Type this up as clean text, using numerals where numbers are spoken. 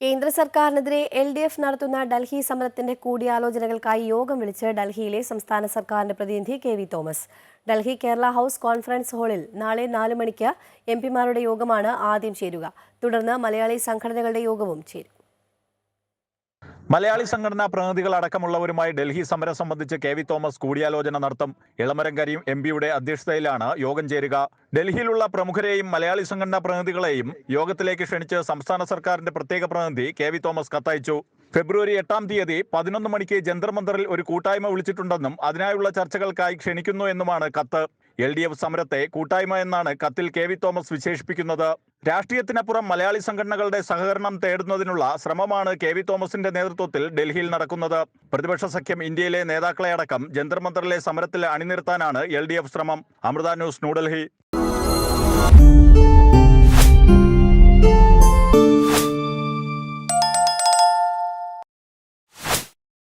കേന്ദ്ര സർക്കാരിനെതിരെ LDF നടത്തുന്ന ഡൽഹി സമരത്തിന്റെ കൂടിയാലോചനകൾക്കായി യോഗം വിളിച്ച് ഡൽഹിയിലെ സംസ്ഥാന സർക്കാരിന്റെ പ്രതിനിധി KV Thomas. Delhi Kerala house conference ഹാളിൽ നാളെ 4 മണിക്ക് MP-മാരുടെ യോഗമാണ് ആദ്യം ചേരുക. തുടർന്ന് മലയാളി സംഘടനകളുടെ യോഗവും ചേരും. മലയാളി സംഘടനാ പ്രതിനിധികൾ അടക്കമുള്ളവരുമായി ഡൽഹി സമരം സംബന്ധിച്ച് KV തോമസ് കൂടിയാലോചന നടത്തും. ഇളമരം കരീം MP-യുടെ അധ്യക്ഷതയിലാണ് യോഗം ചേരുക. ഡൽഹിയിലുള്ള പ്രമുഖരെയും മലയാളി സംഘടനാ പ്രതിനിധികളെയും യോഗത്തിലേക്ക് ക്ഷണിച്ച് സംസ്ഥാന സർക്കാരിന്റെ പ്രത്യേക പ്രതിനിധി KV തോമസ് കത്തയച്ചു. ഫെബ്രുവരി 8-ാം തീയതി 11 മണിക്ക് ജന്തർ മന്ദറിൽ ഒരു കൂട്ടായ്മ വിളിച്ചിട്ടുണ്ടെന്നും അതിനായുള്ള ചർച്ചകൾക്കായി ക്ഷണിക്കുന്നു എന്നുമാണ് കത്ത്. LDF സമരത്തെ കൂട്ടായ്മ എന്നാണ് കത്തിൽ KV തോമസ് വിശേഷിപ്പിക്കുന്നത്. രാഷ്ട്രീയത്തിനപ്പുറം മലയാളി സംഘടനകളുടെ സഹകരണം തേടുന്നതിനുള്ള ശ്രമമാണ് KV തോമസിന്റെ നേതൃത്വത്തിൽ ഡൽഹിയിൽ നടക്കുന്നത്. പ്രതിപക്ഷ സഖ്യം ഇന്ത്യയിലെ നേതാക്കളെ അടക്കം ജന്തർ മന്ദറിലെ സമരത്തിൽ അണിനിരത്താനാണ് LDF ശ്രമം. അമൃത ന്യൂസ്, ന്യൂഡൽഹി.